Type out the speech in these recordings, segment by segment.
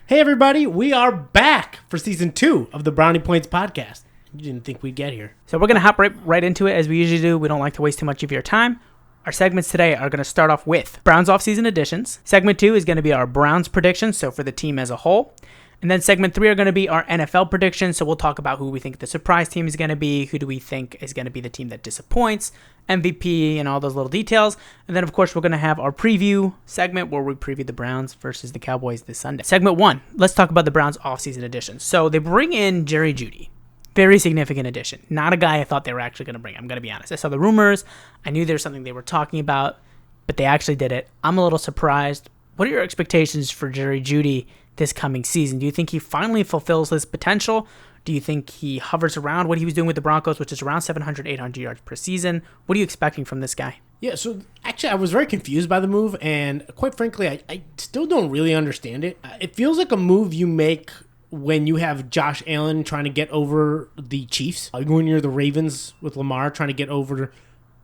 Hey everybody, we are back for season 2 of the Brownie Points podcast. You didn't think we'd get here. So we're going to hop right into it as we usually do. We don't like to waste too much of your time. Our segments today are going to start off with Browns offseason additions. Segment 2 is going to be our Browns predictions, so for the team as a whole. And then segment 3 are going to be our NFL predictions, so we'll talk about who we think the surprise team is going to be, who do we think is going to be the team that disappoints, MVP, and all those little details. And then, of course, we're going to have our preview segment where we preview the Browns versus the Cowboys this Sunday. Segment 1, let's talk about the Browns offseason additions. So they bring in Jerry Jeudy. Very significant addition. Not a guy I thought they were actually going to bring. I'm going to be honest. I saw the rumors. I knew there was something they were talking about, but they actually did it. I'm a little surprised. What are your expectations for Jerry Jeudy this coming season? Do you think he finally fulfills his potential? Do you think he hovers around what he was doing with the Broncos, which is around 700, 800 yards per season? What are you expecting from this guy? Yeah, so actually I was very confused by the move, and quite frankly, I still don't really understand it. It feels like a move you make when you have Josh Allen trying to get over the Chiefs, when you're the Ravens with Lamar trying to get over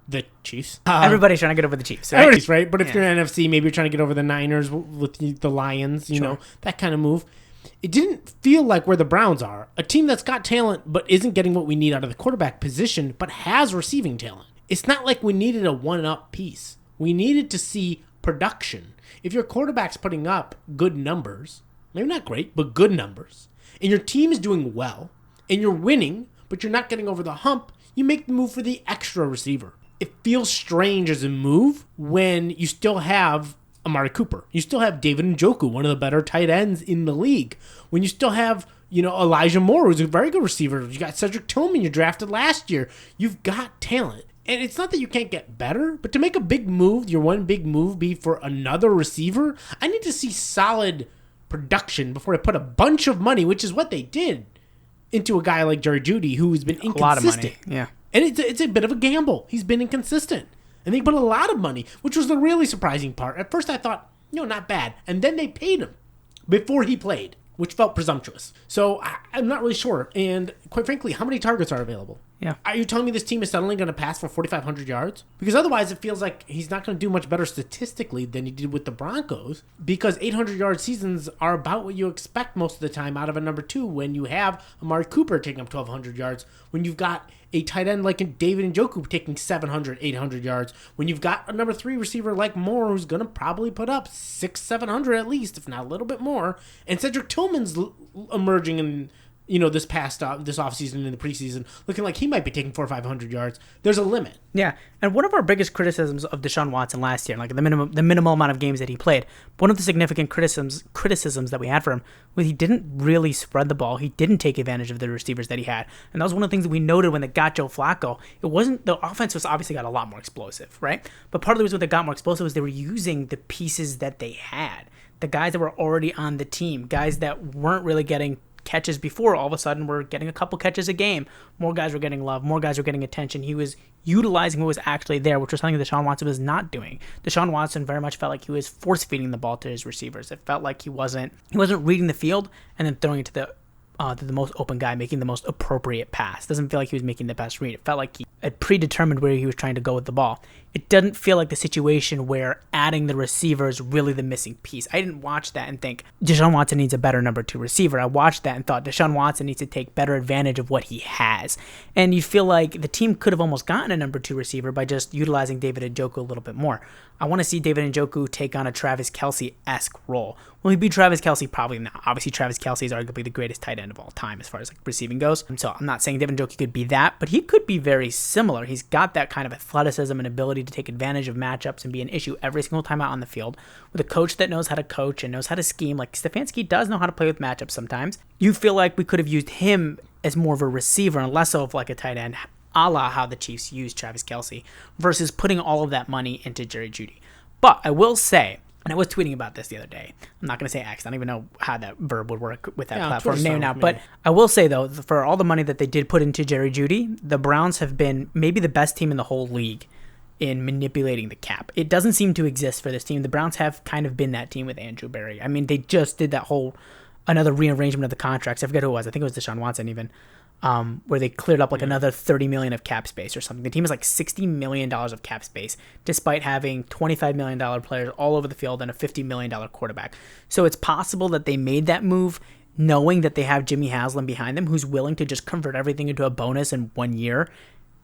the Chiefs. Everybody's trying to get over the Chiefs, right? Everybody's right, but if you're in NFC, maybe you're trying to get over the Niners with the Lions, you know, that kind of move. It didn't feel like where the Browns are, a team that's got talent but isn't getting what we need out of the quarterback position, but has receiving talent. It's not like we needed a one-up piece. We needed to see production. If your quarterback's putting up good numbers, maybe not great, but good numbers, and your team is doing well, and you're winning, but you're not getting over the hump, you make the move for the extra receiver. It feels strange as a move when you still have Amari Cooper. You still have David Njoku, one of the better tight ends in the league. When you still have, Elijah Moore, who's a very good receiver. You got Cedric Tillman, you drafted last year. You've got talent. And it's not that you can't get better, but to make a big move, your one big move be for another receiver, I need to see solid production before I put a bunch of money, which is what they did, into a guy like Jerry Jeudy, who's been inconsistent. A lot of money, yeah. And it's a bit of a gamble. He's been inconsistent. And they put a lot of money, which was the really surprising part. At first I thought, not bad. And then they paid him before he played, which felt presumptuous. So I'm not really sure. And quite frankly, how many targets are available? Yeah. Are you telling me this team is suddenly going to pass for 4,500 yards? Because otherwise it feels like he's not going to do much better statistically than he did with the Broncos, because 800-yard seasons are about what you expect most of the time out of a number 2 when you have Amari Cooper taking up 1,200 yards, when you've got a tight end like David Njoku taking 700, 800 yards, when you've got a number 3 receiver like Moore who's going to probably put up 600, 700 at least, if not a little bit more, and Cedric Tillman's emerging in this offseason in the preseason, looking like he might be taking 400 or 500 yards. There's a limit. Yeah, and one of our biggest criticisms of Deshaun Watson last year, like the minimal amount of games that he played, one of the significant criticisms that we had for him was he didn't really spread the ball. He didn't take advantage of the receivers that he had, and that was one of the things that we noted when they got Joe Flacco. The offense was obviously got a lot more explosive, right? But part of the reason they got more explosive was they were using the pieces that they had, the guys that were already on the team, guys that weren't really getting catches before, all of a sudden we're getting a couple catches a game. More guys were getting love. More guys were getting attention. He was utilizing what was actually there, which was something that Deshaun Watson was not doing. Deshaun Watson very much felt like he was force-feeding the ball to his receivers. It felt like he wasn't reading the field and then throwing it to the most open guy, making the most appropriate pass. Doesn't feel like he was making the best read. It felt like he had predetermined where he was trying to go with the ball. It doesn't feel like the situation where adding the receiver is really the missing piece. I didn't watch that and think Deshaun Watson needs a better number 2 receiver. I watched that and thought Deshaun Watson needs to take better advantage of what he has. And you feel like the team could have almost gotten a number 2 receiver by just utilizing David Njoku a little bit more. I want to see David Njoku take on a Travis Kelce-esque role. Will he be Travis Kelce? Probably not. Obviously, Travis Kelce is arguably the greatest tight end of all time as far as receiving goes. And so I'm not saying David Njoku could be that, but he could be very similar. He's got that kind of athleticism and ability to take advantage of matchups and be an issue every single time out on the field. With a coach that knows how to coach and knows how to scheme, like Stefanski does know how to play with matchups sometimes. You feel like we could have used him as more of a receiver and less of like a tight end, a la how the Chiefs used Travis Kelce, versus putting all of that money into Jerry Jeudy. But I will say, and I was tweeting about this the other day. I'm not going to say X. I don't even know how that verb would work with that platform name now. But I will say, though, for all the money that they did put into Jerry Jeudy, the Browns have been maybe the best team in the whole league in manipulating the cap. It doesn't seem to exist for this team. The Browns have kind of been that team with Andrew Berry. I mean, they just did that whole another rearrangement of the contracts. I forget who it was. I think it was Deshaun Watson even. where they cleared up like another $30 million of cap space or something. The team has like $60 million of cap space, despite having $25 million players all over the field and a $50 million quarterback. So it's possible that they made that move knowing that they have Jimmy Haslam behind them, who's willing to just convert everything into a bonus in 1 year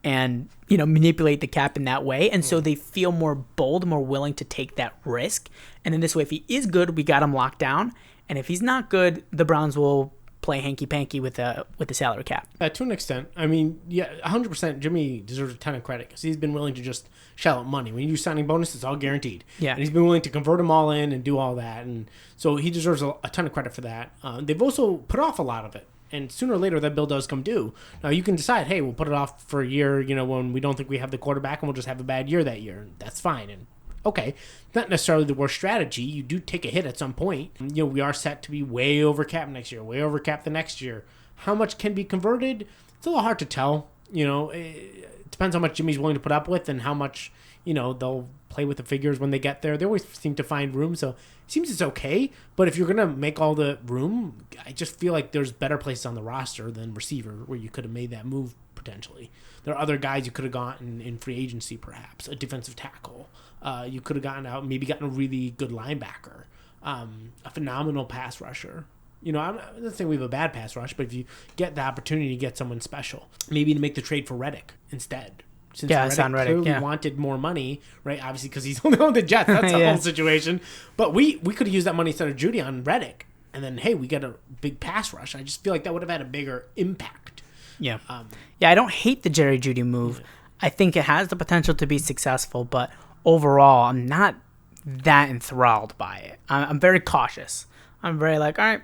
and, manipulate the cap in that way. And so they feel more bold, more willing to take that risk. And in this way, if he is good, we got him locked down. And if he's not good, the Browns will play hanky-panky with the salary cap. To an extent. I mean, yeah, 100% Jimmy deserves a ton of credit because he's been willing to just shell out money. When you do signing bonus, it's all guaranteed. Yeah. And he's been willing to convert them all in and do all that. And so he deserves a ton of credit for that. They've also put off a lot of it. And sooner or later, that bill does come due. Now, you can decide, hey, we'll put it off for a year, when we don't think we have the quarterback, and we'll just have a bad year that year. And that's fine. And okay, not necessarily the worst strategy. You do take a hit at some point. We are set to be way over cap next year, way over cap the next year. How much can be converted? It's a little hard to tell. It depends how much Jimmy's willing to put up with and how much, they'll play with the figures when they get there. They always seem to find room, so it seems it's okay. But if you're going to make all the room, I just feel like there's better places on the roster than receiver where you could have made that move potentially. There are other guys you could have gotten in free agency, perhaps. A defensive tackle. You could have gotten out, maybe gotten a really good linebacker, a phenomenal pass rusher. I'm not saying we have a bad pass rush, but if you get the opportunity to get someone special, maybe to make the trade for Reddick instead. Since Reddick clearly wanted more money, right? Obviously, because he's only on the Jets. That's the whole situation. But we could have used that money instead of Judy on Reddick. And then, hey, we get a big pass rush. I just feel like that would have had a bigger impact. Yeah. I don't hate the Jerry Jeudy move. Yeah. I think it has the potential to be successful, but overall, I'm not that enthralled by it. I'm very cautious. I'm very all right,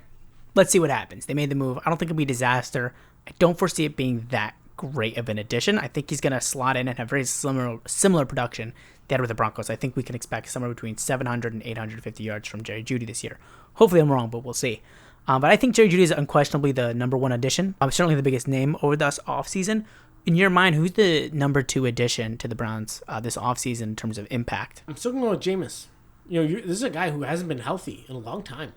let's see what happens. They made the move. I don't think it'll be a disaster. I don't foresee it being that great of an addition. I think he's going to slot in and have very similar production they had with the Broncos. I think we can expect somewhere between 700 and 850 yards from Jerry Jeudy this year. Hopefully I'm wrong, but we'll see. But I think Jerry Jeudy is unquestionably the number one addition. Certainly the biggest name over this offseason. In your mind, who's the number two addition to the Browns this offseason in terms of impact? I'm still going with Jameis. This is a guy who hasn't been healthy in a long time,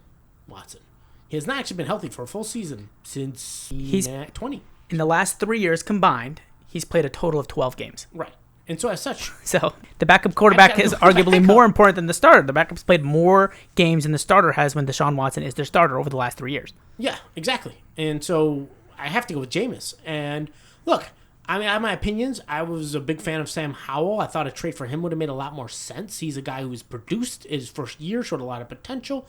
Watson. He has not actually been healthy for a full season since he's 20. In the last 3 years combined, he's played a total of 12 games. Right. And so as such... So the backup quarterback is arguably more important than the starter. The backup's played more games than the starter has when Deshaun Watson is their starter over the last 3 years. Yeah, exactly. And so I have to go with Jameis. And look, I have my opinions. I was a big fan of Sam Howell. I thought a trade for him would have made a lot more sense. He's a guy who's produced his first year, showed a lot of potential.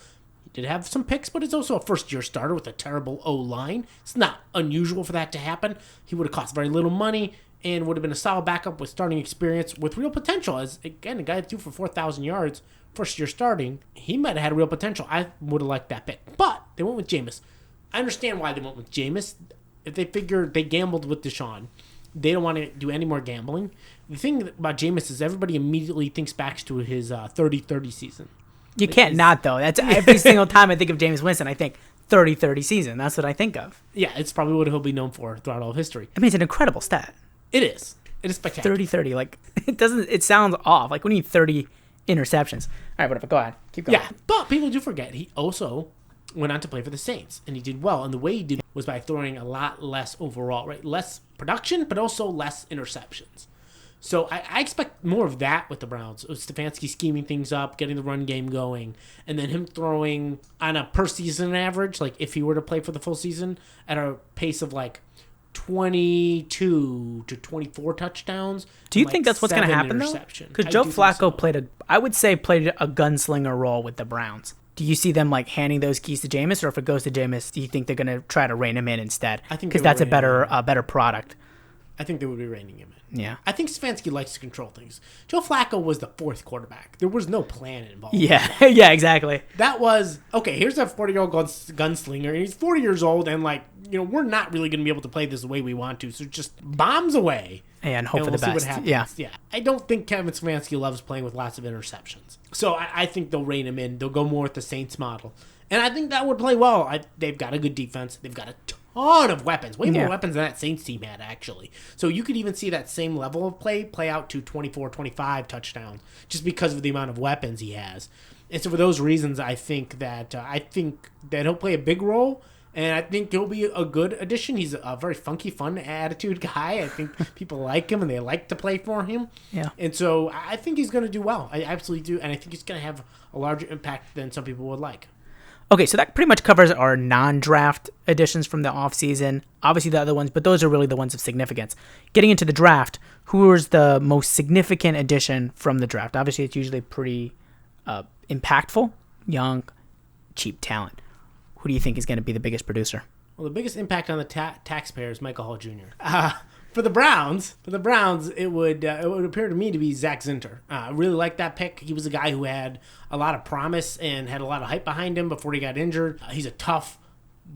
Did have some picks, but it's also a first-year starter with a terrible O-line. It's not unusual for that to happen. He would have cost very little money and would have been a solid backup with starting experience with real potential. As, again, a guy that threw for 4,000 yards, first year starting, he might have had real potential. I would have liked that pick. But they went with Jameis. I understand why they went with Jameis. If they figure they gambled with Deshaun, they don't want to do any more gambling. The thing about Jameis is everybody immediately thinks back to his 30-30 season. You can't not, though. That's every single time I think of Jameis Winston, I think 30-30 season. That's what I think of. Yeah, it's probably what he'll be known for throughout all of history. I mean, it's an incredible stat. It is. It is spectacular. 30-30. Like, it sounds off. Like, we need 30 interceptions. All right, whatever. Go ahead. Keep going. Yeah, but people do forget he also went on to play for the Saints, and he did well. And the way he did was by throwing a lot less overall, right? Less production, but also less interceptions. So I expect more of that with the Browns. Stefanski scheming things up, getting the run game going, and then him throwing on a per season average, like if he were to play for the full season, at a pace of like 22 to 24 touchdowns. Do you think that's what's going to happen, though? Because Joe Flacco played a gunslinger role with the Browns. Do you see them like handing those keys to Jameis, or if it goes to Jameis, do you think they're going to try to rein him in instead? I think because that's a better product. I think they would be reining him in. Yeah. I think Stefanski likes to control things. Joe Flacco was the fourth quarterback. There was no plan involved. Yeah, yeah, exactly. That was, okay, here's a 40-year-old gunslinger, and he's 40 years old, and we're not really going to be able to play this the way we want to, so just bombs away. And hope for the best. See what happens. Yeah. I don't think Kevin Stefanski loves playing with lots of interceptions. So I think they'll rein him in. They'll go more with the Saints model. And I think that would play well. They've got a good defense. They've got a ton of weapons. Way more weapons than that Saints team had, actually. So you could even see that same level of play out to 24, 25 touchdowns just because of the amount of weapons he has. And so for those reasons, I think that he'll play a big role. And I think he'll be a good addition. He's a very funky, fun attitude guy. I think people like him and they like to play for him. Yeah. And so I think he's going to do well. I absolutely do. And I think he's going to have a larger impact than some people would like. Okay, so that pretty much covers our non-draft additions from the offseason. Obviously the other ones, but those are really the ones of significance. Getting into the draft, who is the most significant addition from the draft? Obviously, it's usually pretty impactful, young, cheap talent. Who do you think is going to be the biggest producer? Well, the biggest impact on the taxpayer is Michael Hall Jr. For the Browns, it would appear to me to be Zach Zinter. I really like that pick. He was a guy who had a lot of promise and had a lot of hype behind him before he got injured. He's a tough,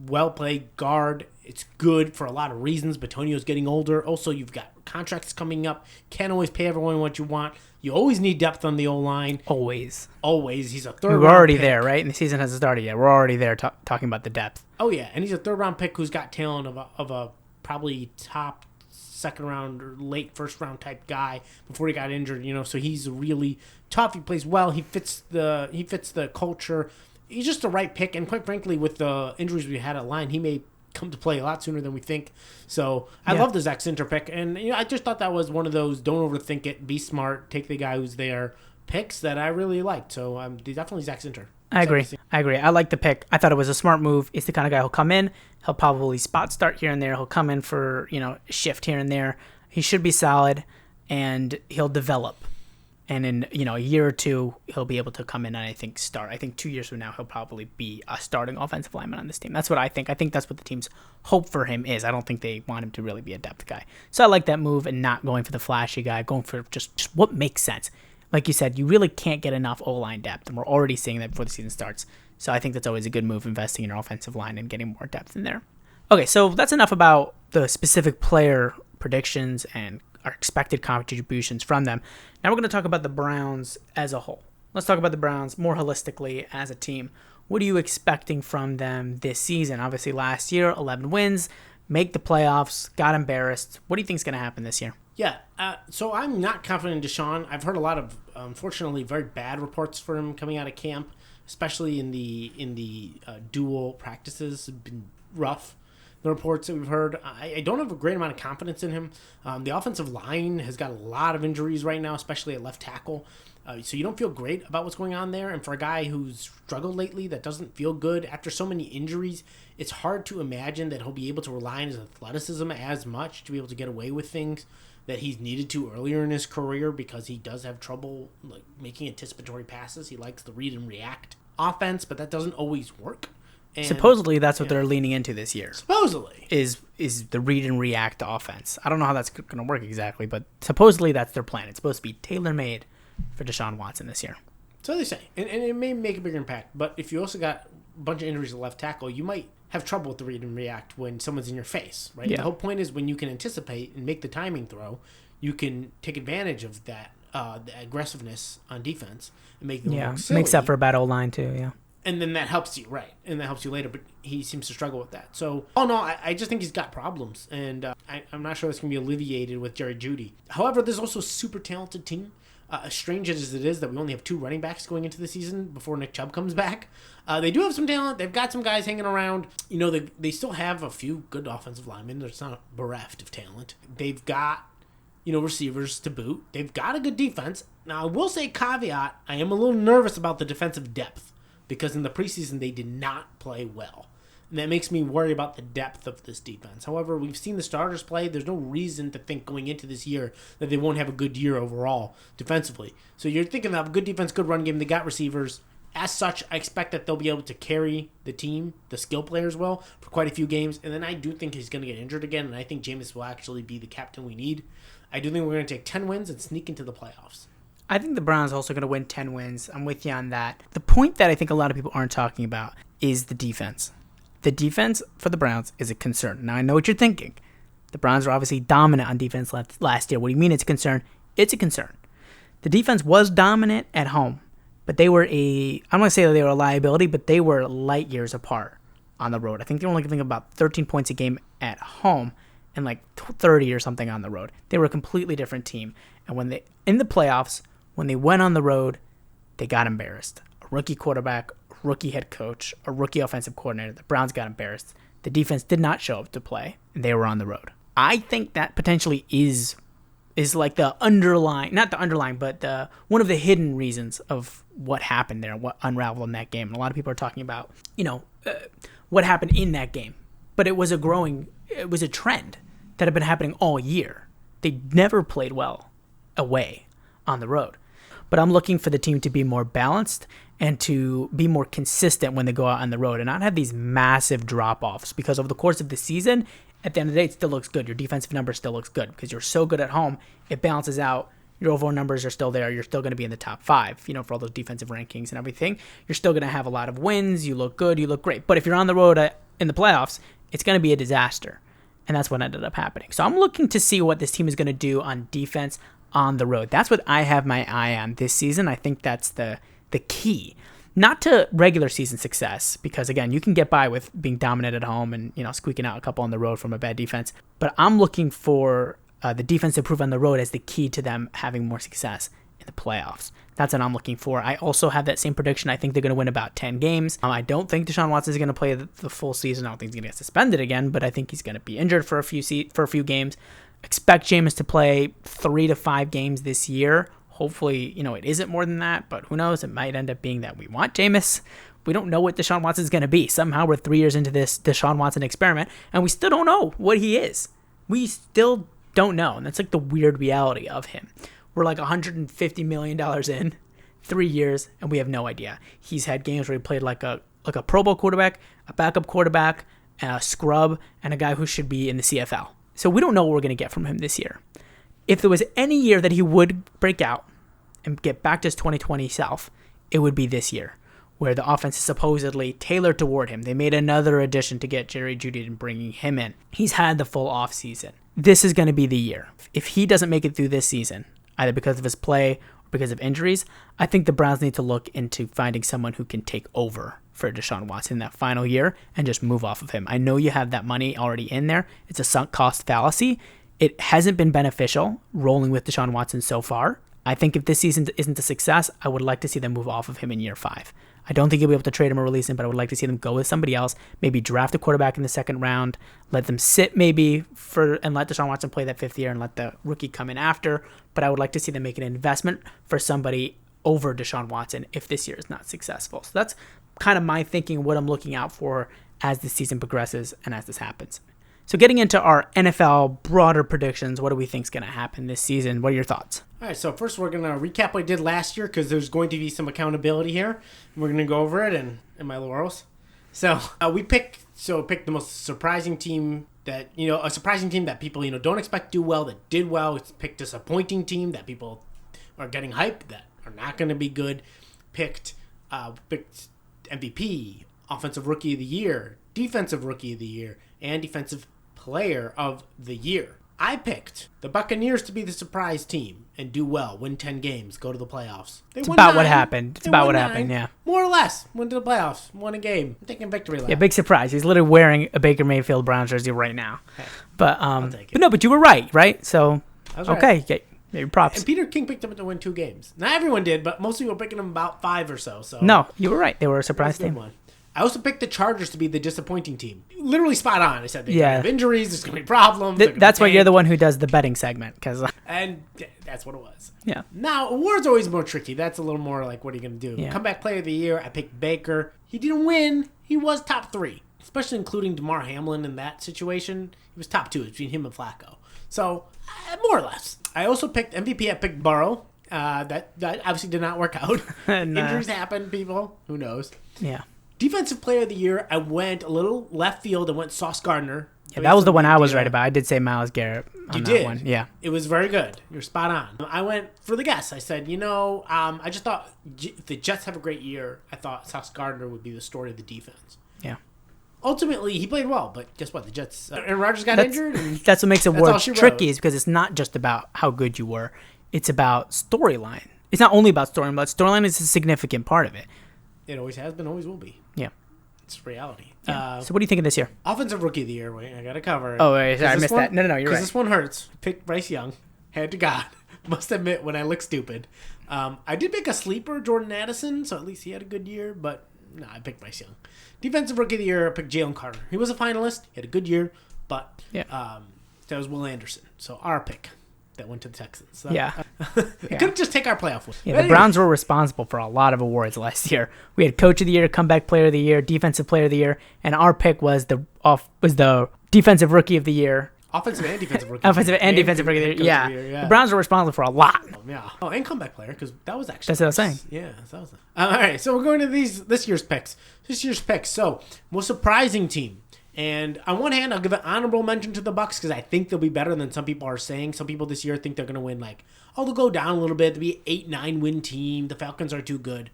well-played guard. It's good for a lot of reasons. Batonio's getting older. Also, you've got contracts coming up. Can't always pay everyone what you want. You always need depth on the O-line. Always. He's a third-round We're already pick. there, right? And the season hasn't started yet. We're already there talking about the depth. Oh, yeah. And he's a third-round pick who's got talent of a probably top second-round or late first-round type guy before he got injured. So he's really tough. He plays well. He fits the culture. He's just the right pick. And quite frankly, with the injuries we had at line, he may come to play a lot sooner than we think. So I love the Zach Zinter pick. And I just thought that was one of those don't overthink it, be smart, take the guy who's there picks that I really liked. So definitely Zach Zinter. I agree. I like the pick. I thought it was a smart move. He's the kind of guy who'll come in. He'll probably spot start here and there. He'll come in for, shift here and there. He should be solid, and he'll develop. And in, a year or two, he'll be able to come in and I think start. I think 2 years from now, he'll probably be a starting offensive lineman on this team. That's what I think. I think that's what the team's hope for him is. I don't think they want him to really be a depth guy. So I like that move and not going for the flashy guy, going for just what makes sense. Like you said, you really can't get enough O-line depth, and we're already seeing that before the season starts. So I think that's always a good move, investing in your offensive line and getting more depth in there. Okay, so that's enough about the specific player predictions and our expected contributions from them. Now we're going to talk about the Browns as a whole. Let's talk about the Browns more holistically as a team. What are you expecting from them this season? Obviously, last year, 11 wins, make the playoffs, got embarrassed. What do you think is going to happen this year? Yeah, so I'm not confident in Deshaun. I've heard a lot of, unfortunately, very bad reports for him coming out of camp, especially in the dual practices. Have been rough. The reports that we've heard, I don't have a great amount of confidence in him. The offensive line has got a lot of injuries right now, especially at left tackle. So you don't feel great about what's going on there. And for a guy who's struggled lately, that doesn't feel good after so many injuries, it's hard to imagine that he'll be able to rely on his athleticism as much to be able to get away with things that he's needed to earlier in his career, because he does have trouble making anticipatory passes. He likes the read and react offense, but that doesn't always work. And, supposedly, that's what they're leaning into this year. Supposedly. Is the read and react offense. I don't know how that's going to work exactly, but supposedly that's their plan. It's supposed to be tailor-made for Deshaun Watson this year. So they say. And it may make a bigger impact, but if you also got a bunch of injuries at left tackle, you might have trouble with the read and react when someone's in your face, right? Yeah. The whole point is when you can anticipate and make the timing throw, you can take advantage of that the aggressiveness on defense and make them look silly. Makes up for a bad O-line too, yeah. And then that helps you, right? And that helps you later, but he seems to struggle with that. So, I just think he's got problems, and I'm not sure that's going to be alleviated with Jerry Jeudy. However, there's also a super talented team. As strange as it is that we only have 2 running backs going into the season before Nick Chubb comes back, they do have some talent. They've got some guys hanging around. They still have a few good offensive linemen. They're not bereft of talent. They've got, receivers to boot. They've got a good defense. Now, I will say caveat, I am a little nervous about the defensive depth, because in the preseason they did not play well. And that makes me worry about the depth of this defense. However, we've seen the starters play. There's no reason to think going into this year that they won't have a good year overall defensively. So you're thinking of a good defense, good run game. They got receivers. As such, I expect that they'll be able to carry the team, the skill players well, for quite a few games. And then I do think he's going to get injured again, and I think Jameis will actually be the captain we need. I do think we're going to take 10 wins and sneak into the playoffs. I think the Browns are also going to win 10 wins. I'm with you on that. The point that I think a lot of people aren't talking about is the defense. The defense for the Browns is a concern. Now, I know what you're thinking. The Browns are obviously dominant on defense last year. What do you mean it's a concern? It's a concern. The defense was dominant at home, but they were I don't want to say that they were a liability, but they were light years apart on the road. I think they were only giving about 13 points a game at home and like 30 or something on the road. They were a completely different team. And in the playoffs, when they went on the road, they got embarrassed. A rookie quarterback, rookie head coach, a rookie offensive coordinator. The Browns got embarrassed. The defense did not show up to play, and they were on the road. I think that potentially is like the underlying, not the underlying, but one of the hidden reasons of what happened there, what unraveled in that game. And a lot of people are talking about, what happened in that game. But it was a trend that had been happening all year. They never played well away on the road. But I'm looking for the team to be more balanced and to be more consistent when they go out on the road and not have these massive drop-offs, because over the course of the season, at the end of the day, it still looks good. Your defensive number still looks good because you're so good at home. It balances out. Your overall numbers are still there. You're still going to be in the top 5, for all those defensive rankings and everything. You're still going to have a lot of wins. You look good. You look great. But if you're on the road in the playoffs, it's going to be a disaster. And that's what ended up happening. So I'm looking to see what this team is going to do on defense on the road. That's what I have my eye on this season. I think that's the key. Not to regular season success, because again, you can get by with being dominant at home and squeaking out a couple on the road from a bad defense. But I'm looking for the defense to improve on the road as the key to them having more success in the playoffs. That's what I'm looking for. I also have that same prediction. I think they're going to win about 10 games. I don't think Deshaun Watson is going to play the full season. I don't think he's going to get suspended again, but I think he's going to be injured for a few games. Expect Jameis to play 3 to 5 games this year. Hopefully, it isn't more than that, but who knows? It might end up being that we want Jameis. We don't know what Deshaun Watson is going to be. Somehow we're 3 years into this Deshaun Watson experiment, and we still don't know what he is. We still don't know, and that's like the weird reality of him. We're like $150 million in 3 years, and we have no idea. He's had games where he played like a Pro Bowl quarterback, a backup quarterback, a scrub, and a guy who should be in the CFL. So we don't know what we're going to get from him this year. If there was any year that he would break out and get back to his 2020 self, it would be this year, where the offense is supposedly tailored toward him. They made another addition to get Jerry Jeudy and bringing him in. He's had the full offseason. This is going to be the year. If he doesn't make it through this season, either because of his play or because of injuries, I think the Browns need to look into finding someone who can take over for Deshaun Watson that final year and just move off of him. I know you have that money already in there. It's a sunk cost fallacy. It hasn't been beneficial rolling with Deshaun Watson so far. I think if this season isn't a success, I would like to see them move off of him in year 5. I don't think you'll be able to trade him or release him, but I would like to see them go with somebody else, maybe draft a quarterback in the second round, let them sit maybe and let Deshaun Watson play that 5th year and let the rookie come in after. But I would like to see them make an investment for somebody over Deshaun Watson if this year is not successful. So that's kind of my thinking, what I'm looking out for as the season progresses and as this happens. So getting into our NFL broader predictions, what do we think is going to happen this season? What are your thoughts? All right, so first we're going to recap what I did last year because there's going to be some accountability here. We're going to go over it and my laurels. So we picked the most surprising team that, a surprising team that people, don't expect to do well, that did well. It's picked a disappointing team that people are getting hyped, that are not going to be good. Picked MVP, Offensive Rookie of the Year, Defensive Rookie of the Year, and Defensive Player of the Year. I picked the Buccaneers to be the surprise team and do well, win 10 games, go to the playoffs. It's about what happened. It's about what happened, yeah. More or less. Went to the playoffs, won a game. I'm taking victory lap. Yeah, big surprise. He's literally wearing a Baker Mayfield Browns jersey right now. Hey, but I'll take it. but you were right? So, I was right. Okay, maybe props. And Peter King picked him to win 2 games. Not everyone did, but most people were picking him about 5 or so. No, you were right. They were a surprise team. One. I also picked the Chargers to be the disappointing team. Literally spot on. I said they have injuries, there's going to be problems. That's why you're the one who does the betting segment. And that's what it was. Yeah. Now, awards are always more tricky. That's a little more like, what are you going to do? Yeah. Comeback player of the year, I picked Baker. He didn't win. He was top 3, especially including DeMar Hamlin in that situation. He was top 2 between him and Flacco. So, more or less. I also picked MVP. I picked Burrow. That obviously did not work out. Injuries happen, people. Who knows? Yeah. Defensive Player of the Year, I went a little left field and went Sauce Gardner. Yeah, that was the one I was right about. I did say Myles Garrett on that one. Yeah. It was very good. You're spot on. I went for the guess. I said, I just thought if the Jets have a great year, I thought Sauce Gardner would be the story of the defense. Yeah. Ultimately, he played well, but guess what? The Jets, Aaron Rodgers got injured. And that's what makes it work tricky, is because it's not just about how good you were. It's about storyline. It's not only about storyline, but storyline is a significant part of it. It always has been, always will be. Yeah. It's reality. Yeah. So what are you thinking this year? Offensive Rookie of the Year. Wait, I got to cover it. Oh, wait, sorry, I missed that. No, you're right. Because this one hurts. Pick Bryce Young. Hand to God. Must admit, when I look stupid. I did pick a sleeper, Jordan Addison, so at least he had a good year, but No, I picked Bryce Young. Defensive Rookie of the Year, I picked Jalen Carter. He was a finalist. He had a good year, but that was Will Anderson. So our pick that went to the Texans. So, couldn't just take our playoff win. Yeah, the Browns were responsible for a lot of awards last year. We had Coach of the Year, Comeback Player of the Year, Defensive Player of the Year, and our pick was the Defensive Rookie of the Year. Offensive and defensive rookie. Offensive and defensive rookie of the year. Yeah. The Browns were responsible for a lot. Yeah. Oh, and comeback player, because that was actually... That's what I was saying. Yeah, that was... all right, so we're going to this year's picks. So, most surprising team. And on one hand, I'll give an honorable mention to the Bucs because I think they'll be better than some people are saying. Some people this year think they're going to win, they'll go down a little bit. They'll be an 8-9 win team. The Falcons are too good.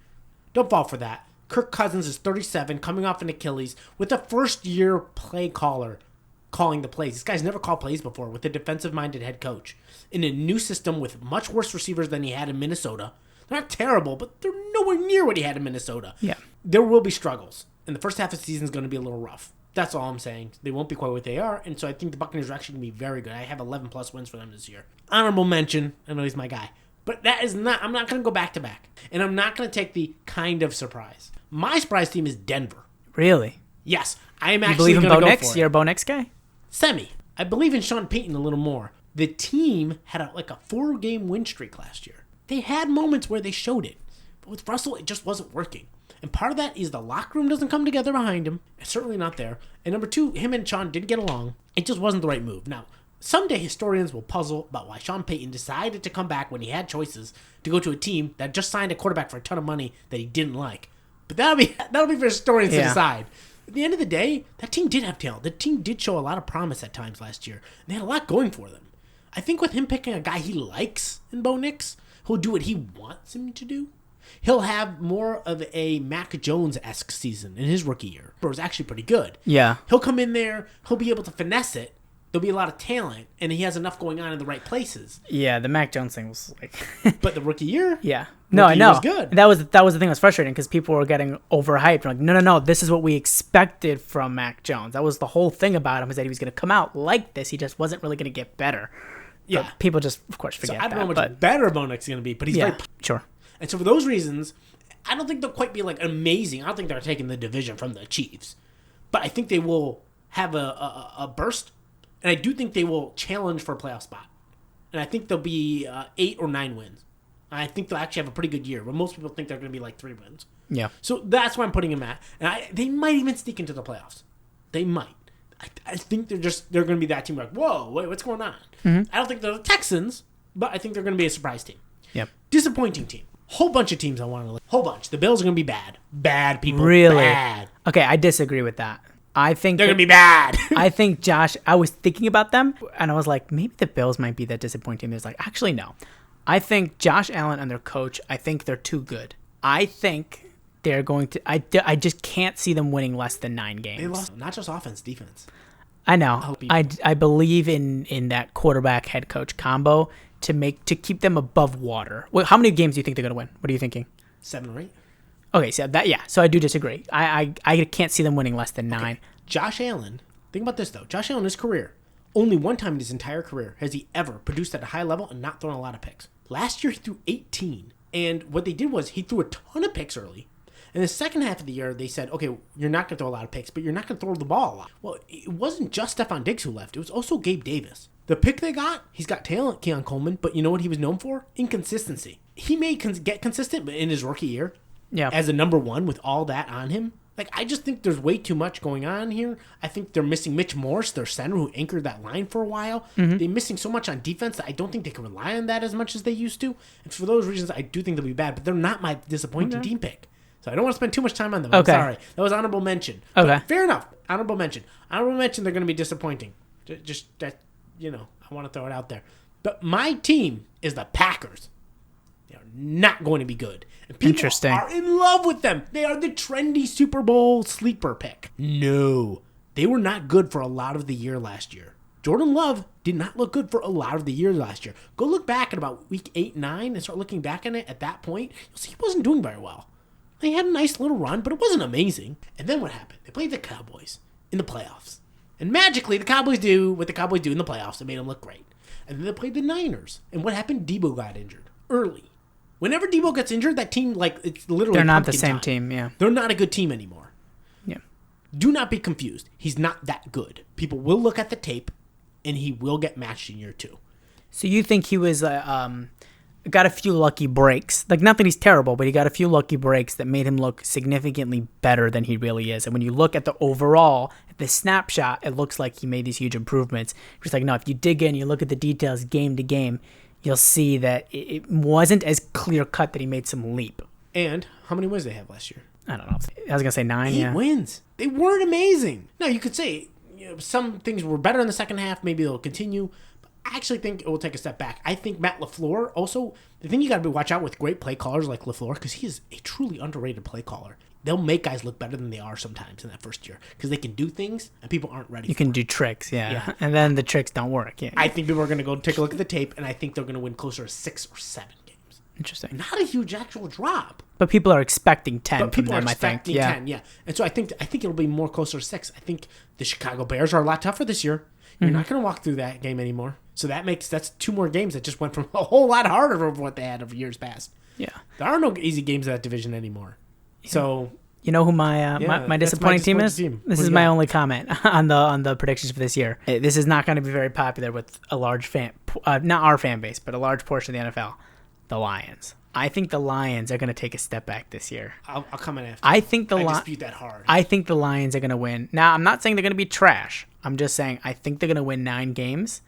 Don't fall for that. Kirk Cousins is 37, coming off an Achilles, with a first-year play caller calling the plays. This guy's never called plays before with a defensive-minded head coach in a new system with much worse receivers than he had in Minnesota. They're not terrible, but they're nowhere near what he had in Minnesota. Yeah. There will be struggles, and the first half of the season is going to be a little rough. That's all I'm saying. They won't be quite what they are, and so I think the Buccaneers are actually going to be very good. I have 11-plus wins for them this year. Honorable mention, I know he's my guy, but I'm not going to go back-to-back, and I'm not going to take the kind of surprise. My surprise team is Denver. Really? Yes. I am actually going to go for it. You're a Bo Nix guy? Semi. I believe in Sean Payton a little more. The team had a 4-game win streak last year. They had moments where they showed it. But with Russell, it just wasn't working. And part of that is the locker room doesn't come together behind him. It's certainly not there. And number two, him and Sean didn't get along. It just wasn't the right move. Now, someday historians will puzzle about why Sean Payton decided to come back when he had choices to go to a team that just signed a quarterback for a ton of money that he didn't like. But that'll be for historians to decide. At the end of the day, that team did have talent. The team did show a lot of promise at times last year. And they had a lot going for them. I think with him picking a guy he likes in Bo Nix, who'll do what he wants him to do, he'll have more of a Mac Jones-esque season in his rookie year. It was actually pretty good. Yeah. He'll come in there. He'll be able to finesse it. There'll be a lot of talent, and he has enough going on in the right places. Yeah, the Mac Jones thing was But the rookie year? Yeah. No, I know. Was good. That was the thing that was frustrating because people were getting overhyped. Like, no, this is what we expected from Mac Jones. That was the whole thing about him, is that he was going to come out like this. He just wasn't really going to get better. Yeah. But people just, of course, forget that. I don't know how much better Bo Nix is going to be, but he's very... Sure. And so for those reasons, I don't think they'll quite be amazing. I don't think they're taking the division from the Chiefs. But I think they will have a burst. And I do think they will challenge for a playoff spot. And I think they'll be 8 or 9 wins. I think they'll actually have a pretty good year. But most people think they're going to be 3 wins. Yeah. So that's where I'm putting them at. And they might even sneak into the playoffs. They might. I think they're going to be that team whoa, wait, what's going on? Mm-hmm. I don't think they're the Texans, but I think they're going to be a surprise team. Yep. Disappointing team. Whole bunch of teams I want to list. Whole bunch. The Bills are going to be bad. Bad people. Really? Bad. Okay, I disagree with that. I think they're going to be bad. I think I was thinking about them, and I was like, maybe the Bills might be that disappointing. There's actually, no. I think Josh Allen and their coach, I think they're too good. I think they're going to... I just can't see them winning less than 9 games. They lost not just offense, defense. I know. I believe in that quarterback head coach combo to keep them above water. Well, how many games do you think they're going to win? What are you thinking? 7 or 8. Okay, so I do disagree. I can't see them winning less than 9. Okay. Josh Allen, think about this though. Josh Allen, in his career, only one time in his entire career has he ever produced at a high level and not thrown a lot of picks. Last year he threw 18, and what they did was he threw a ton of picks early. In the second half of the year, they said, okay, you're not going to throw a lot of picks, but you're not going to throw the ball a lot. Well, it wasn't just Stephon Diggs who left. It was also Gabe Davis. The pick they got, he's got talent, Keon Coleman, but you know what he was known for? Inconsistency. He may get consistent, but in his rookie year, as a number 1 with all that on him, I just think there's way too much going on here. I think they're missing Mitch Morse, their center, who anchored that line for a while. Mm-hmm. They're missing so much on defense that I don't think they can rely on that as much as they used to. And for those reasons, I do think they'll be bad, but they're not my disappointing team pick. So I don't want to spend too much time on them. I'm sorry. That was honorable mention. Okay. But fair enough. Honorable mention. Honorable mention, they're going to be disappointing. Just that, I want to throw it out there. But my team is the Packers. They are not going to be good. And people are in love with them. They are the trendy Super Bowl sleeper pick. No. They were not good for a lot of the year last year. Jordan Love did not look good for a lot of the year last year. Go look back at about week 8, 9 and start looking back at it at that point. You'll see he wasn't doing very well. They had a nice little run, but it wasn't amazing. And then what happened? They played the Cowboys in the playoffs. And magically, the Cowboys do what the Cowboys do in the playoffs. It made them look great. And then they played the Niners. And what happened? Debo got injured early. Whenever Debo gets injured, that team, like, it's literally They're not the pumpkin same time. team, yeah. They're not a good team anymore. Yeah. Do not be confused. He's not that good. People will look at the tape, and he will get matched in year 2. So you think he was got a few lucky breaks? Like, not that he's terrible, but he got a few lucky breaks that made him look significantly better than he really is. And when you look at the overall, at the snapshot, it looks like he made these huge improvements. Just like, no, if you dig in, you look at the details game to game, you'll see that it wasn't as clear cut that he made some leap. And how many wins did they have last year? I don't know. I was gonna say 9. 8 yeah. wins. They weren't amazing. Now you could say some things were better in the second half. Maybe they'll continue. But I actually think it will take a step back. I think Matt LaFleur also. The thing you got to watch out with great play callers like LaFleur, because he is a truly underrated play caller. They'll make guys look better than they are sometimes in that first year because they can do things and people aren't ready. You can do tricks, yeah, and then the tricks don't work. Yeah, I think people are going to go take a look at the tape, and I think they're going to win closer to 6 or 7 games. Interesting. Not a huge actual drop. But people are expecting 10 But people from them, are expecting I think. 10, yeah. And so I think it'll be more closer to 6. I think the Chicago Bears are a lot tougher this year. You're not going to walk through that game anymore. So that's 2 more games that just went from a whole lot harder from what they had of years past. Yeah. There are no easy games in that division anymore. Yeah. So you know who my disappointing team is? This is my only comment on the predictions for this year. This is not going to be very popular with a large not our fan base, but a large portion of the NFL. The Lions. I think the Lions are going to take a step back this year. I'll comment after. I dispute that hard. I think the Lions are going to win. Now, I'm not saying they're going to be trash. I'm just saying I think they're going to win 9 games.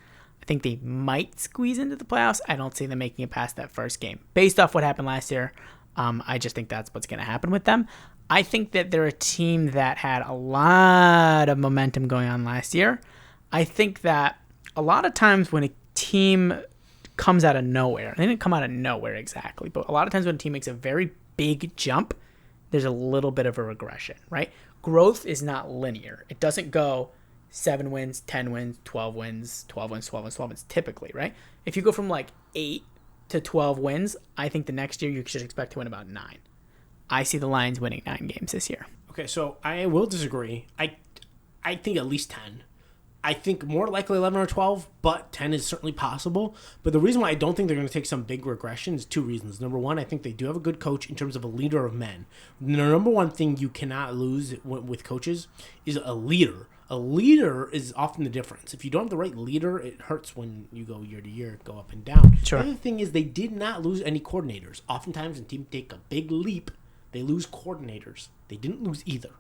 I think they might squeeze into the playoffs. I don't see them making it past that first game. Based off what happened last year, I just think that's what's going to happen with them. I think that they're a team that had a lot of momentum going on last year. I think that a lot of times when a team comes out of nowhere, they didn't come out of nowhere exactly, but a lot of times when a team makes a very big jump, there's a little bit of a regression, right? Growth is not linear. It doesn't go 7 wins, 10 wins, 12 wins, 12 wins, 12 wins, 12 wins, typically, right? If you go from like 8 to 12 wins, I think the next year you should expect to win about 9. I see the Lions winning 9 games this year. Okay, so I will disagree. I think at least 10. I think more likely 11 or 12, but 10 is certainly possible. But the reason why I don't think they're going to take some big regression is 2 reasons. Number one, I think they do have a good coach in terms of a leader of men. The number one thing you cannot lose with coaches is a leader. A leader is often the difference. If you don't have the right leader, it hurts when you go year to year, go up and down. Sure. The other thing is they did not lose any coordinators. Oftentimes when teams take a big leap, they lose coordinators. They didn't lose either.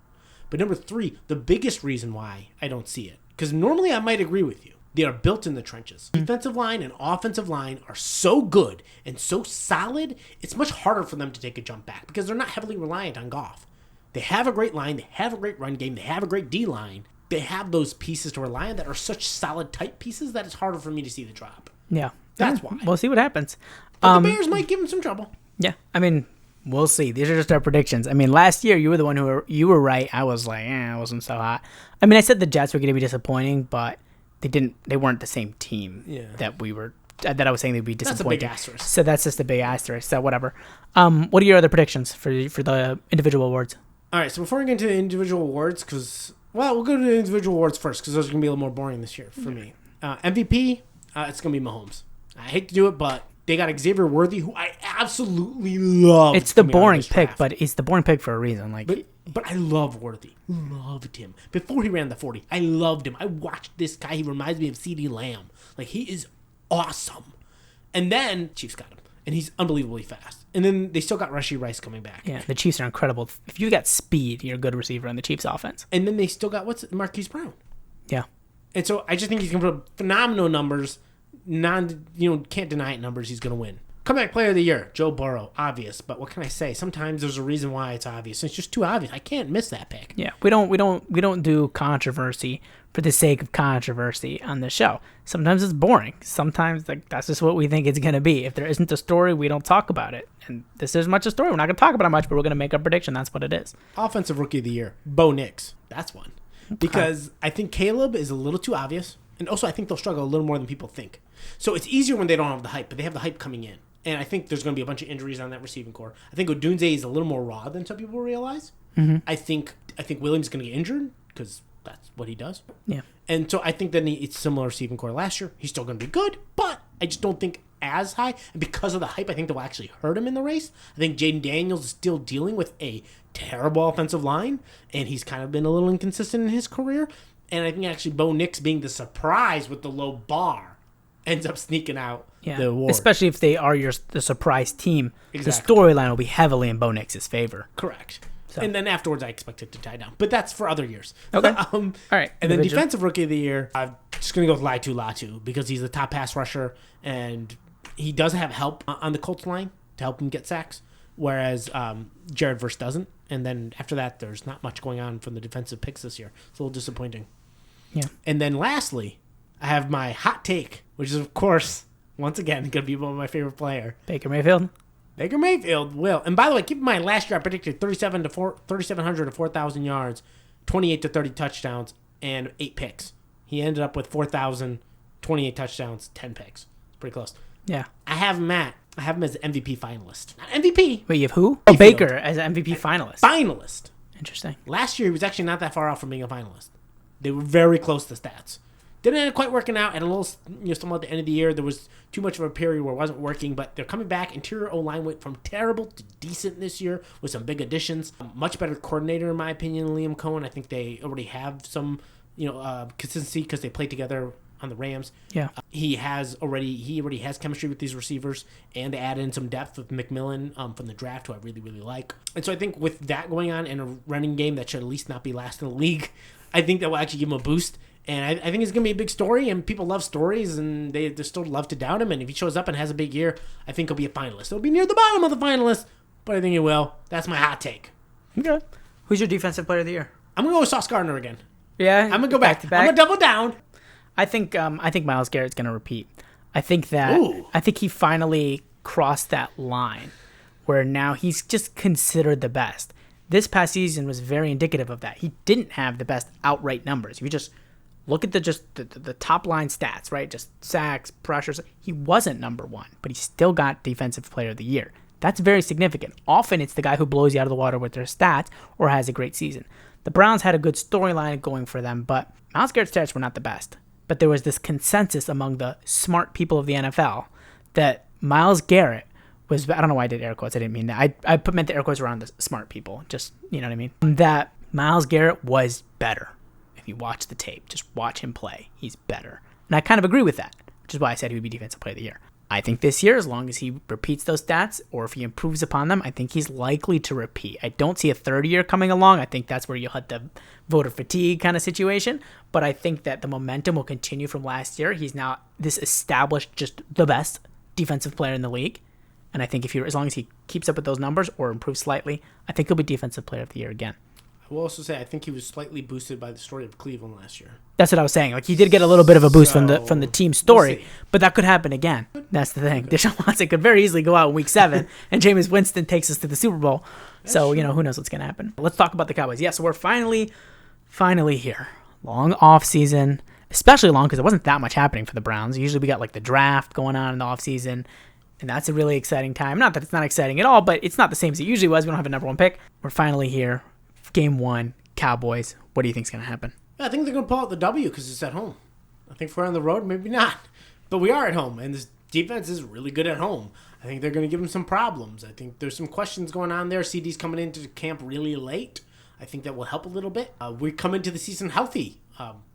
But number 3, the biggest reason why I don't see it, because normally I might agree with you. They are built in the trenches. Defensive line and offensive line are so good and so solid, it's much harder for them to take a jump back because they're not heavily reliant on Goff. They have a great line. They have a great run game. They have a great D-line. They have those pieces to rely on that are such solid, tight pieces that it's harder for me to see the drop. Yeah. That's why. We'll see what happens. But the Bears might give them some trouble. Yeah. I mean, we'll see. These are just our predictions. I mean, last year you were the one you were right. I was like, I wasn't so hot. I mean, I said the Jets were going to be disappointing, but they weren't the same team that I was saying they'd be disappointing. That's a big asterisk. So that's just a big asterisk. So whatever. What are your other predictions for the individual awards? All right, so before we get into the individual awards, we'll go to the individual awards first because those are going to be a little more boring this year for me. MVP, it's going to be Mahomes. I hate to do it, but they got Xavier Worthy, who I absolutely love. It's the boring pick, but it's the boring pick for a reason. But I love Worthy. Loved him. Before he ran the 40, I loved him. I watched this guy. He reminds me of CeeDee Lamb. Like, he is awesome. And then Chiefs got him. And he's unbelievably fast. And then they still got Rashee Rice coming back. Yeah, the Chiefs are incredible. If you got speed, you're a good receiver in the Chiefs offense. And then they still got, Marquise Brown. Yeah. And so I just think he's going to put up phenomenal numbers. Can't deny it numbers. He's going to win. Comeback player of the year, Joe Burrow. Obvious, but what can I say? Sometimes there's a reason why it's obvious. It's just too obvious. I can't miss that pick. Yeah, we don't do controversy for the sake of controversy on the show. Sometimes it's boring. Sometimes that's just what we think it's going to be. If there isn't a story, we don't talk about it. And this is much a story. We're not going to talk about it much, but we're going to make a prediction. That's what it is. Offensive rookie of the year, Bo Nix. That's one. Because I think Caleb is a little too obvious. And also I think they'll struggle a little more than people think. So it's easier when they don't have the hype, but they have the hype coming in. And I think there's going to be a bunch of injuries on that receiving core. I think Odunze is a little more raw than some people realize. Mm-hmm. I think Williams is going to get injured because that's what he does. Yeah. And so I think that it's similar receiving core last year. He's still going to be good, but I just don't think as high. And because of the hype, I think that will actually hurt him in the race. I think Jaden Daniels is still dealing with a terrible offensive line, and he's kind of been a little inconsistent in his career. And I think actually Bo Nix being the surprise with the low bar ends up sneaking out the award. Especially if they are the surprise team. Exactly. The storyline will be heavily in Bo Nix's favor. Correct. So. And then afterwards, I expect it to die down. But that's for other years. Okay. All right. And then Defensive Rookie of the Year, I'm just going to go with Latu because he's the top pass rusher, and he does have help on the Colts line to help him get sacks, whereas Jared Verse doesn't. And then after that, there's not much going on from the defensive picks this year. It's a little disappointing. Yeah. And then lastly, I have my hot take, which is, of course, once again, going to be one of my favorite player. Baker Mayfield will. And by the way, keep in mind, last year I predicted 3,700 to 4,000 yards, 28 to 30 touchdowns, and 8 picks. He ended up with 4,000, 28 touchdowns, 10 picks. It's pretty close. Yeah. I have him as MVP finalist. Not MVP. Wait, you have who? Oh, Baker as an MVP finalist. Finalist. Interesting. Last year, he was actually not that far out from being a finalist. They were very close to stats. Didn't end up quite working out. At a little, somewhat at the end of the year, there was too much of a period where it wasn't working. But they're coming back. Interior O-line went from terrible to decent this year with some big additions. Much better coordinator, in my opinion, than Liam Cohen. I think they already have some, consistency because they played together on the Rams. Yeah. He already has chemistry with these receivers, and they add in some depth with McMillan from the draft, who I really, really like. And so I think with that going on and a running game that should at least not be last in the league, I think that will actually give him a boost. And I think it's going to be a big story, and people love stories, and they still love to doubt him. And if he shows up and has a big year, I think he'll be a finalist. He'll be near the bottom of the finalists, but I think he will. That's my hot take. Okay. Who's your defensive player of the year? I'm going to go with Sauce Gardner again. Yeah? I'm going to go back. I'm going to double down. I think Myles Garrett's going to repeat. I think he finally crossed that line where now he's just considered the best. This past season was very indicative of that. He didn't have the best outright numbers. If you just look at the top line stats, right? Just sacks, pressures. He wasn't number one, but he still got Defensive Player of the Year. That's very significant. Often it's the guy who blows you out of the water with their stats or has a great season. The Browns had a good storyline going for them, but Myles Garrett's stats were not the best. But there was this consensus among the smart people of the NFL that Myles Garrett was, I don't know why I did air quotes, I didn't mean that. I meant the air quotes around the smart people, just, you know what I mean? That Myles Garrett was better. If you watch the tape, just watch him play. He's better. And I kind of agree with that, which is why I said he would be Defensive Player of the Year. I think this year, as long as he repeats those stats or if he improves upon them, I think he's likely to repeat. I don't see a third year coming along. I think that's where you'll hit the voter fatigue kind of situation. But I think that the momentum will continue from last year. He's now this established, just the best defensive player in the league. And I think as long as he keeps up with those numbers or improves slightly, I think he'll be Defensive Player of the Year again. I will also say I think he was slightly boosted by the story of Cleveland last year. That's what I was saying. Like he did get a little bit of a boost from the team story, but that could happen again. That's the thing. Deshaun Watson could very easily go out in Week 7, and Jameis Winston takes us to the Super Bowl. So who knows what's going to happen? Let's talk about the Cowboys. Yeah, so we're finally here. Long off season, especially long because there wasn't that much happening for the Browns. Usually we got like the draft going on in the off season, and that's a really exciting time. Not that it's not exciting at all, but it's not the same as it usually was. We don't have a number one pick. We're finally here. Game 1. Cowboys. What do you think is going to happen? I think they're going to pull out the W because it's at home. I think if we're on the road, maybe not. But we are at home, and this defense is really good at home. I think they're going to give them some problems. I think there's some questions going on there. CD's coming into camp really late. I think that will help a little bit. We come into the season healthy.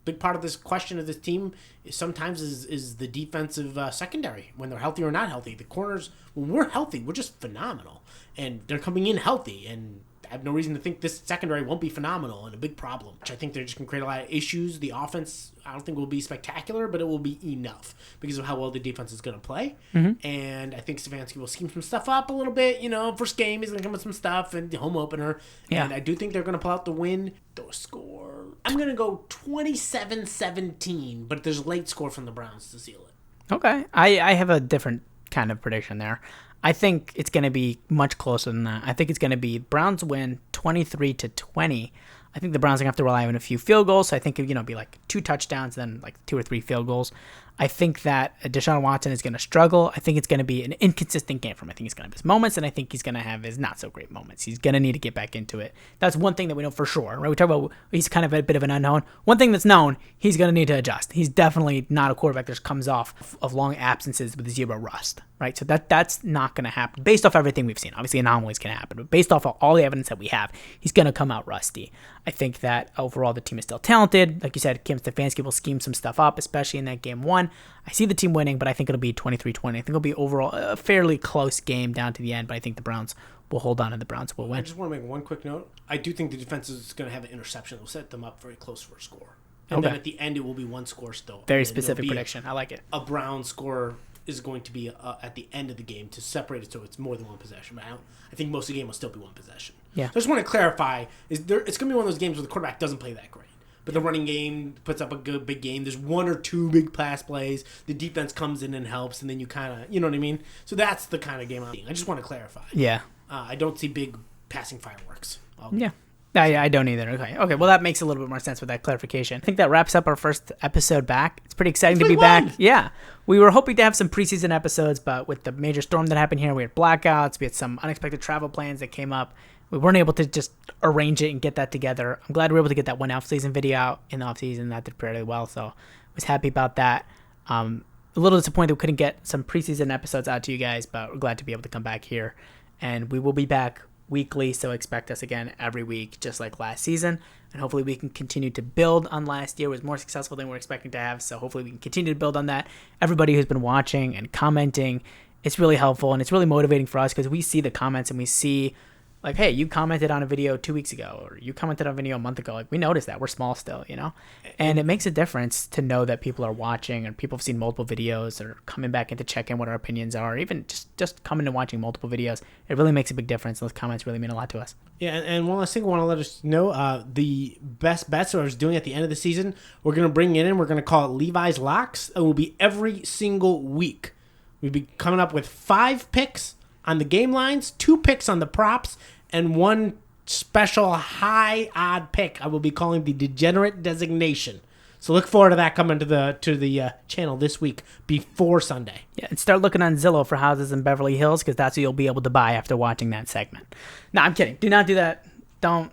Big part of this question of this team is sometimes is the defensive secondary, when they're healthy or not healthy. The corners, when we're healthy, we're just phenomenal. And they're coming in healthy, and I have no reason to think this secondary won't be phenomenal and a big problem. I think they're just going to create a lot of issues. The offense, I don't think will be spectacular, but it will be enough because of how well the defense is going to play. Mm-hmm. And I think Stefanski will scheme some stuff up a little bit. First game, he's going to come with some stuff and the home opener. Yeah. And I do think they're going to pull out the win. The score, I'm going to go 27-17, but there's a late score from the Browns to seal it. Okay. I have a different kind of prediction there. I think it's going to be much closer than that. I think it's going to be Browns win 23-20. I think the Browns are going to have to rely on a few field goals. So I think it'll be like 2 touchdowns, then like 2 or 3 field goals. I think that Deshaun Watson is going to struggle. I think it's going to be an inconsistent game for him. I think he's going to have his moments, and I think he's going to have his not so great moments. He's going to need to get back into it. That's one thing that we know for sure, right? We talk about he's kind of a bit of an unknown. One thing that's known, he's going to need to adjust. He's definitely not a quarterback that just comes off of long absences with zero rust, right? So that's not going to happen based off everything we've seen. Obviously, anomalies can happen, but based off of all the evidence that we have, he's going to come out rusty. I think that overall the team is still talented. Like you said, Kim Stefanski will scheme some stuff up, especially in that game one. I see the team winning, but I think it'll be 23-20. I think it'll be overall a fairly close game down to the end, but I think the Browns will hold on and the Browns will win. I just want to make one quick note. I do think the defense is going to have an interception that will set them up very close for a score. And then at the end, it will be one score still. Very specific prediction. I like it. A Brown score is going to be at the end of the game to separate it so it's more than one possession. But I think most of the game will still be one possession. Yeah. So I just want to clarify, it's going to be one of those games where the quarterback doesn't play that great. But the running game puts up a good big game. There's one or two big pass plays. The defense comes in and helps, and then you kind of, you know what I mean? So that's the kind of game I'm seeing. I just want to clarify. Yeah. I don't see big passing fireworks. Yeah. I don't either. Okay. Well, that makes a little bit more sense with that clarification. I think that wraps up our first episode back. It's pretty exciting to be back. Yeah. We were hoping to have some preseason episodes, but with the major storm that happened here, we had blackouts. We had some unexpected travel plans that came up. We weren't able to just arrange it and get that together. I'm glad we were able to get that one off-season video out in the off-season. That did pretty well, so I was happy about that. A little disappointed we couldn't get some preseason episodes out to you guys, but we're glad to be able to come back here. And we will be back weekly, so expect us again every week, just like last season. And hopefully we can continue to build on last year. It was more successful than we were expecting to have, so hopefully we can continue to build on that. Everybody who's been watching and commenting, it's really helpful, and it's really motivating for us because we see the comments and we see, like, hey, you commented on a video 2 weeks ago, or you commented on a video a month ago. Like, we noticed that. We're small still, you know? And it makes a difference to know that people are watching and people have seen multiple videos or coming back in to check in what our opinions are, or even just coming and watching multiple videos. It really makes a big difference. Those comments really mean a lot to us. Yeah, and one last thing I want to let us know, the best bets that I was doing at the end of the season, we're going to bring it in. We're going to call it Levi's Locks. It will be every single week. We'll be coming up with 5 picks on the game lines, 2 picks on the props, and 1 special high odd pick I will be calling the degenerate designation. So look forward to that coming to the channel this week before Sunday. Yeah, and start looking on Zillow for houses in Beverly Hills because that's what you'll be able to buy after watching that segment. No, I'm kidding. Do not do that. Don't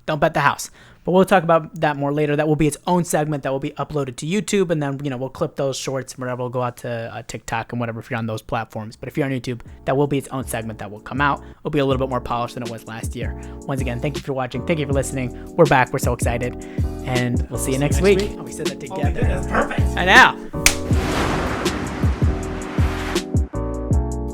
bet the house. But we'll talk about that more later. That will be its own segment that will be uploaded to YouTube, and then we'll clip those shorts and whatever. We'll go out to TikTok and whatever if you're on those platforms. But if you're on YouTube, that will be its own segment that will come out. It'll be a little bit more polished than it was last year. Once again, thank you for watching. Thank you for listening. We're back. We're so excited, and we'll see you next week. Oh, we said that together. That's perfect. I know.